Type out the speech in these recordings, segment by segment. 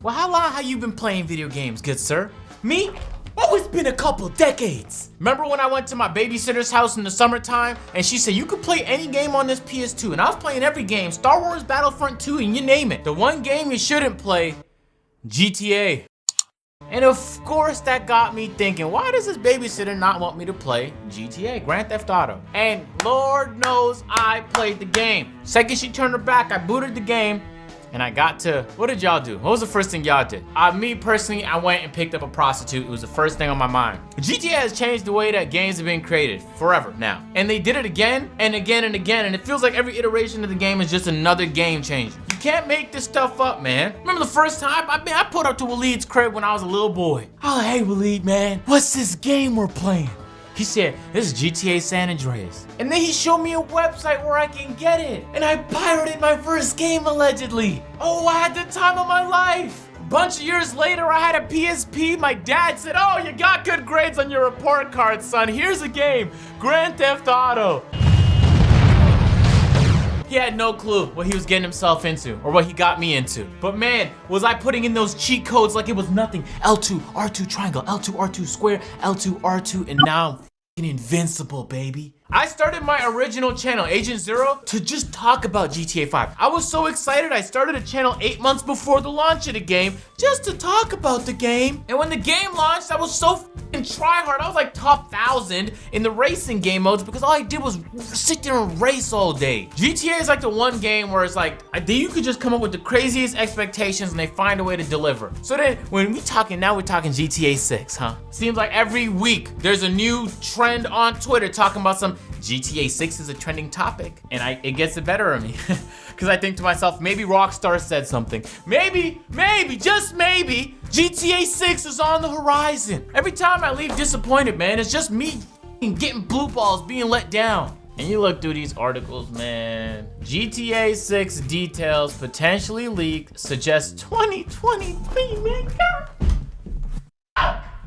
Well, how long have you been playing video games, good sir? Me? Oh, it's been a couple decades. Remember when I went to my babysitter's house in the summertime and she said you could play any game on this PS2, and I was playing every game, Star Wars Battlefront 2 and you name it. The one game you shouldn't play, GTA. And of course that got me thinking, why does this babysitter not want me to play GTA, Grand Theft Auto? And Lord knows I played the game. Second she turned her back, I booted the game. And I got to, what did y'all do? What was the first thing y'all did? Me personally, I went and picked up a prostitute. It was the first thing on my mind. GTA has changed the way that games have been created forever now. And they did it again and again and again. And it feels like every iteration of the game is just another game changer. You can't make this stuff up, man. Remember the first time? I pulled up to Waleed's crib when I was a little boy. Oh, hey Waleed, man, what's this game we're playing? He said, this is GTA San Andreas. And then he showed me a website where I can get it. And I pirated my first game, allegedly. Oh, I had the time of my life. A bunch of years later, I had a PSP. My dad said, oh, you got good grades on your report card, son. Here's a game, Grand Theft Auto. He had no clue what he was getting himself into or what he got me into. But man, was I putting in those cheat codes like it was nothing. L2, R2 triangle, L2, R2 square, L2, R2, and now I'm f***ing invincible, baby. I started my original channel, Agent Zero, to just talk about GTA 5. I was so excited, I started a channel 8 months before the launch of the game, just to talk about the game. And when the game launched, I was so f***ing tryhard. I was like top 1,000 in the racing game modes because all I did was sit there and race all day. GTA is like the one game where it's like, you could just come up with the craziest expectations and they find a way to deliver. So then, when we're talking GTA 6, huh? Seems like every week, there's a new trend on Twitter talking about some GTA 6 is a trending topic, and it gets the better of me. Because I think to myself, maybe Rockstar said something. Maybe, just maybe, GTA 6 is on the horizon. Every time I leave disappointed, man, it's just me getting blue balls, being let down. And you look through these articles, man. GTA 6 details potentially leaked, suggests 2023, man.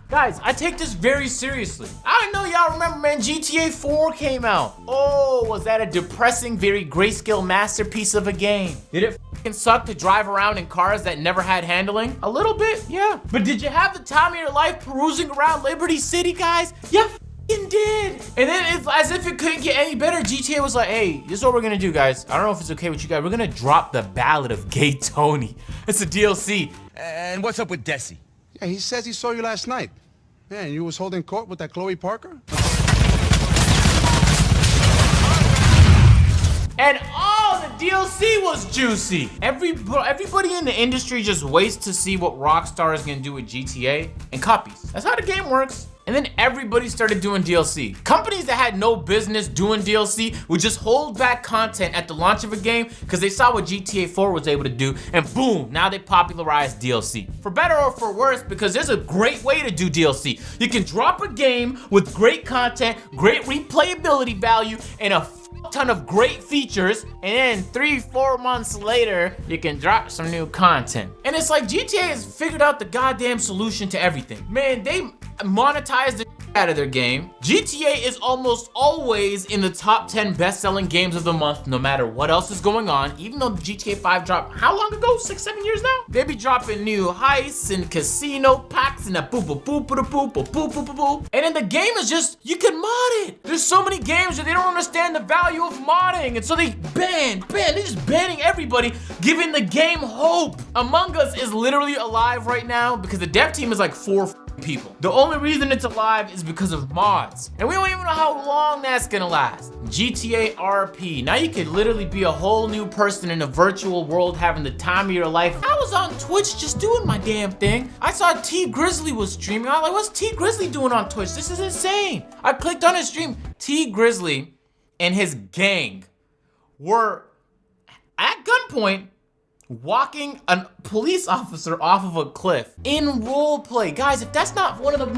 Guys, I take this very seriously. I know y'all remember, man, GTA 4 came out. Oh, was that a depressing, very grayscale masterpiece of a game? Did it f***ing suck to drive around in cars that never had handling? A little bit, yeah. But did you have the time of your life perusing around Liberty City, guys? Yeah, f***ing did. And then it's as if it couldn't get any better, GTA was like, hey, this is what we're gonna do, guys. I don't know if it's okay with you guys. We're gonna drop the Ballad of Gay Tony. It's a DLC. And what's up with Desi? Yeah, he says he saw you last night. Yeah, and you was holding court with that Chloe Parker? And all the DLC was juicy. Everybody in the industry just waits to see what Rockstar is gonna do with GTA and copies. That's how the game works. And then everybody started doing DLC. Companies that had no business doing DLC would just hold back content at the launch of a game because they saw what GTA 4 was able to do, and boom, now they popularized DLC. For better or for worse, because there's a great way to do DLC. You can drop a game with great content, great replayability value, and a ton of great features, and then 3-4 months later, you can drop some new content. And it's like GTA has figured out the goddamn solution to everything. Man, they monetize the out of their game. GTA is almost always in the top 10 best-selling games of the month, no matter what else is going on. Even though GTA 5 dropped how long ago? 6-7 years now? They be dropping new heists and casino packs and a boop boop boop boop boop boop boop boop boop. And then the game is just, you can mod it. There's so many games that they don't understand the value of modding, and so they they're just banning everybody, giving the game hope. Among Us is literally alive right now because the dev team is like 4 people. The only reason it's alive is because of mods. And we don't even know how long that's gonna last. GTA RP. Now you could literally be a whole new person in a virtual world having the time of your life. I was on Twitch just doing my damn thing. I saw T Grizzly was streaming. I was like, what's T Grizzly doing on Twitch? This is insane. I clicked on his stream. T Grizzly and his gang were at gunpoint walking a police officer off of a cliff in roleplay. Guys, if that's not one of the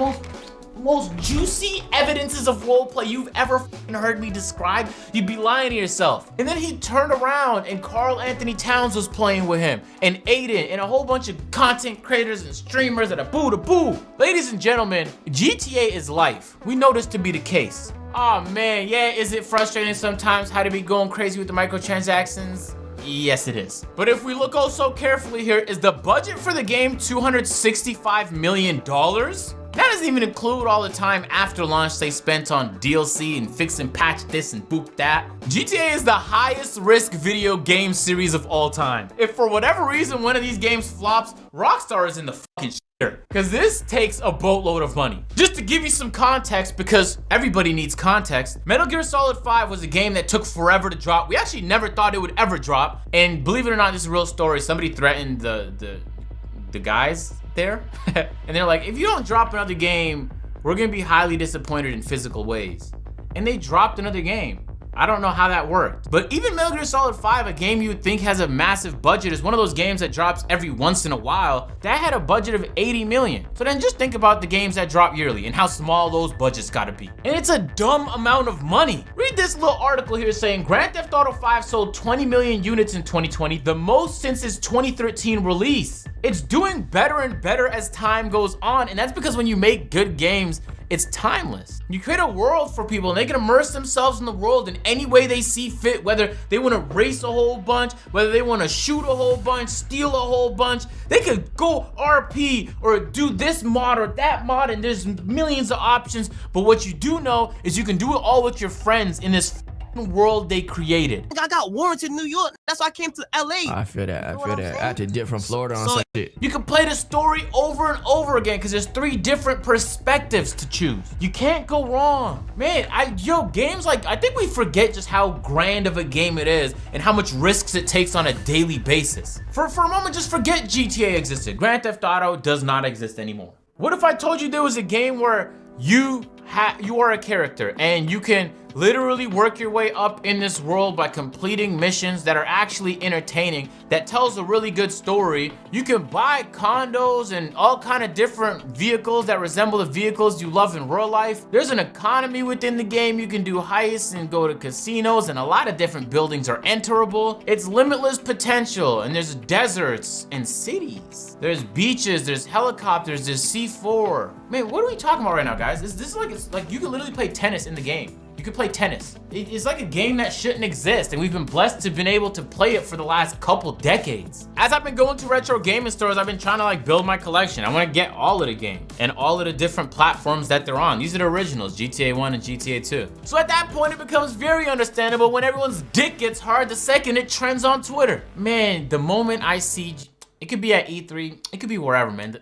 most juicy evidences of roleplay you've ever heard me describe, you'd be lying to yourself. And then he turned around and Carl Anthony Towns was playing with him, and Aiden, and a whole bunch of content creators and streamers at a boo. Ladies and gentlemen, GTA is life. We know this to be the case. Oh man, yeah, is it frustrating sometimes how to be going crazy with the microtransactions? Yes, it is. But if we look also carefully here, is the budget for the game $265 million? That doesn't even include all the time after launch they spent on DLC and fix and patch this and boot that. GTA is the highest risk video game series of all time. If for whatever reason one of these games flops, Rockstar is in the fucking shitter, because this takes a boatload of money. Just to give you some context, because everybody needs context, Metal Gear Solid 5 was a game that took forever to drop. We actually never thought it would ever drop, and believe it or not, this is a real story. Somebody threatened the guys there and they're like, if you don't drop another game, we're gonna be highly disappointed in physical ways. And they dropped another game. I don't know how that worked. But even Metal Gear Solid 5, a game you would think has a massive budget, is one of those games that drops every once in a while. That had a budget of 80 million. So then just think about the games that drop yearly and how small those budgets gotta be. And it's a dumb amount of money. Read this little article here saying Grand Theft Auto 5 sold 20 million units in 2020, the most since its 2013 release. It's doing better and better as time goes on, and that's because when you make good games, it's timeless. You create a world for people and they can immerse themselves in the world in any way they see fit, whether they want to race a whole bunch, whether they want to shoot a whole bunch, steal a whole bunch. They could go RP or do this mod or that mod, and there's millions of options. But what you do know is you can do it all with your friends in this world they created. I got warranted in New York. That's why I came to LA. I feel that. I feel that. I had to dip from Florida on So some shit. you can play the story over and over again because there's 3 different perspectives to choose. You can't go wrong. Man, games like, I think we forget just how grand of a game it is and how much risks it takes on a daily basis. For a moment, just forget GTA existed. Grand Theft Auto does not exist anymore. What if I told you there was a game where you are a character and you can literally work your way up in this world by completing missions that are actually entertaining, that tells a really good story. You can buy condos and all kind of different vehicles that resemble the vehicles you love in real life. There's an economy within the game. You can do heists and go to casinos, and a lot of different buildings are enterable. It's limitless potential, and there's deserts and cities. There's beaches, there's helicopters, there's C4. Man, what are we talking about right now, guys? This is like, it's like you can literally play tennis in the game. You could play tennis. It's like a game that shouldn't exist, and we've been blessed to have been able to play it for the last couple decades. As I've been going to retro gaming stores, I've been trying to like build my collection. I want to get all of the games and all of the different platforms that they're on. These are the originals, GTA 1 and GTA 2. So at that point, it becomes very understandable when everyone's dick gets hard the second it trends on Twitter. Man, the moment I see, it could be at E3, it could be wherever, man.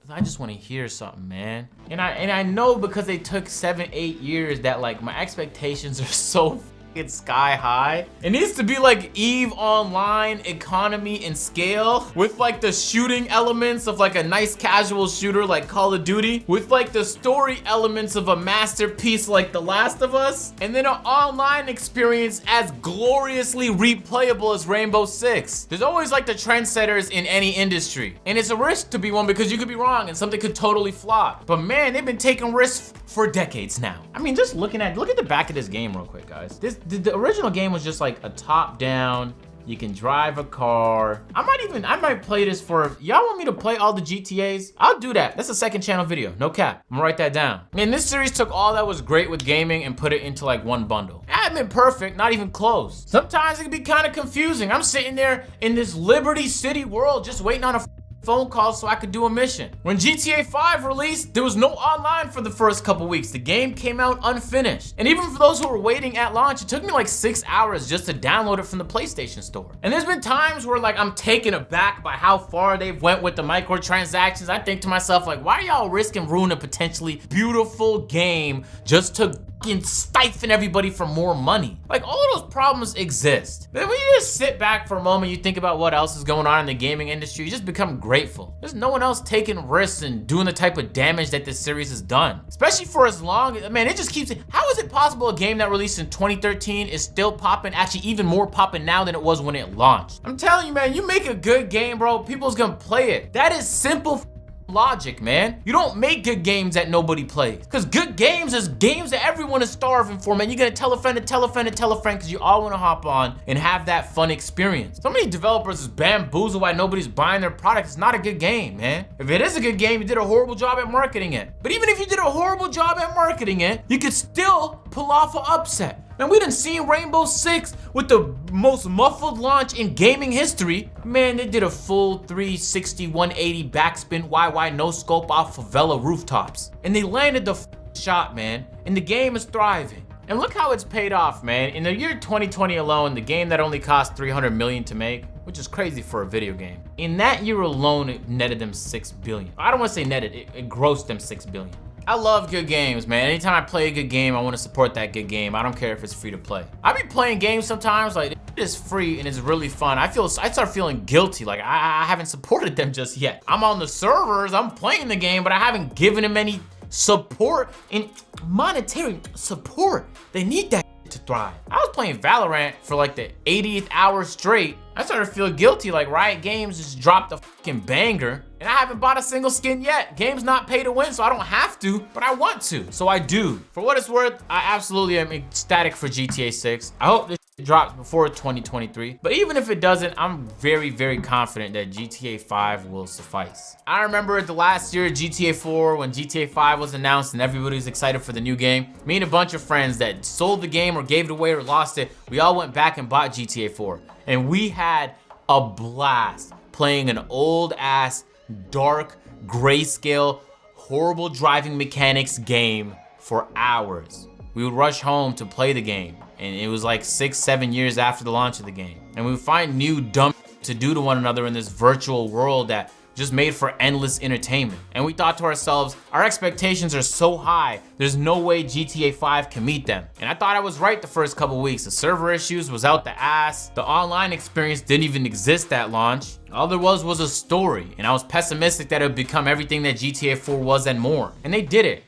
I just want to hear something, man. And I know because they took 7-8 years that like my expectations are so it's sky high. It needs to be like EVE Online economy and scale, with like the shooting elements of like a nice casual shooter like Call of Duty, with like the story elements of a masterpiece like The Last of Us, and then an online experience as gloriously replayable as Rainbow Six. There's always like the trendsetters in any industry, and it's a risk to be one because you could be wrong and something could totally flop. But man, they've been taking risks for decades now. I mean, just look at the back of this game real quick, guys. The original game was just like a top-down, you can drive a car. I might play this for, y'all want me to play all the GTAs? I'll do that. That's a second channel video, no cap. I'm gonna write that down. Man, this series took all that was great with gaming and put it into like one bundle. It hasn't been perfect, not even close. Sometimes it can be kind of confusing. I'm sitting there in this Liberty City world just waiting on a phone call so I could do a mission. When GTA 5 released, there was no online for the first couple weeks. The game came out unfinished. And even for those who were waiting at launch, it took me like 6 hours just to download it from the PlayStation Store. And there's been times where like I'm taken aback by how far they've went with the microtransactions. I think to myself like, why are y'all risking ruining a potentially beautiful game just to stifle everybody for more money? Like, all of those problems exist. Then when you just sit back for a moment, you think about what else is going on in the gaming industry, you just become grateful. There's no one else taking risks and doing the type of damage that this series has done. Especially for as long, man, it just keeps, how is it possible a game that released in 2013 is still popping, actually even more popping now than it was when it launched? I'm telling you, man, you make a good game, bro, people's gonna play it. That is simple logic, man. You don't make good games that nobody plays, because good games is games that everyone is starving for, man. You're gonna tell a friend to tell a friend to tell a friend because you all want to hop on and have that fun experience. So many developers is bamboozled why nobody's buying their product. It's not a good game, man. If it is a good game, you did a horrible job at marketing it. But even if you did a horrible job at marketing it, you could still pull off an upset. Man, we done seen Rainbow Six with the most muffled launch in gaming history. Man, they did a full 360, 180 backspin YY no scope off favela rooftops. And they landed the shot, man. And the game is thriving. And look how it's paid off, man. In the year 2020 alone, the game that only cost $300 million to make, which is crazy for a video game. In that year alone, it netted them $6 billion. I don't want to say netted, it grossed them $6 billion. I love good games, man. Anytime I play a good game, I want to support that good game. I don't care if it's free to play. I be playing games sometimes, like, it is free and it's really fun. I start feeling guilty, like I haven't supported them just yet. I'm on the servers, I'm playing the game, but I haven't given them any support and monetary support. They need that to thrive. I was playing Valorant for like the 80th hour straight. I started to feel guilty, like Riot Games just dropped a fucking banger and I haven't bought a single skin yet. Game's not pay to win, so I don't have to, but I want to, so I do. For what it's worth, I absolutely am ecstatic for GTA 6. I hope this drops before 2023, but even if it doesn't, I'm very, very confident that GTA 5 will suffice. I remember the last year at GTA 4 when GTA 5 was announced and everybody was excited for the new game. Me and a bunch of friends that sold the game or gave it away or lost it, we all went back and bought GTA 4. And we had a blast playing an old ass, dark, grayscale, horrible driving mechanics game for hours. We would rush home to play the game. And it was like 6-7 years after the launch of the game. And we would find new dumb to do to one another in this virtual world that just made for endless entertainment. And we thought to ourselves, our expectations are so high, there's no way GTA 5 can meet them. And I thought I was right the first couple weeks. The server issues was out the ass. The online experience didn't even exist at launch. All there was a story. And I was pessimistic that it would become everything that GTA 4 was and more. And they did it.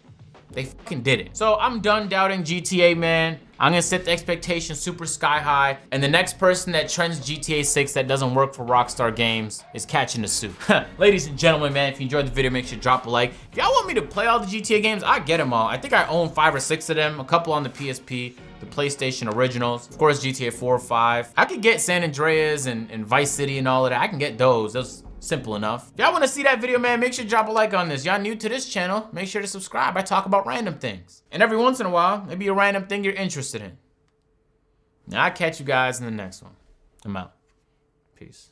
They fucking did it. So I'm done doubting GTA, man. I'm gonna set the expectations super sky high, and the next person that trends GTA 6 that doesn't work for Rockstar Games is catching the suit. Ladies and gentlemen, man, if you enjoyed the video, make sure to drop a like. If y'all want me to play all the GTA games, I get them all. I think I own 5 or 6 of them, a couple on the PSP, the PlayStation originals, of course GTA 4 or 5. I could get San Andreas and Vice City and all of that. I can get those. Those simple enough. If y'all want to see that video, man, make sure to drop a like on this. Y'all new to this channel, make sure to subscribe. I talk about random things. And every once in a while, maybe a random thing you're interested in. Now, I'll catch you guys in the next one. I'm out. Peace.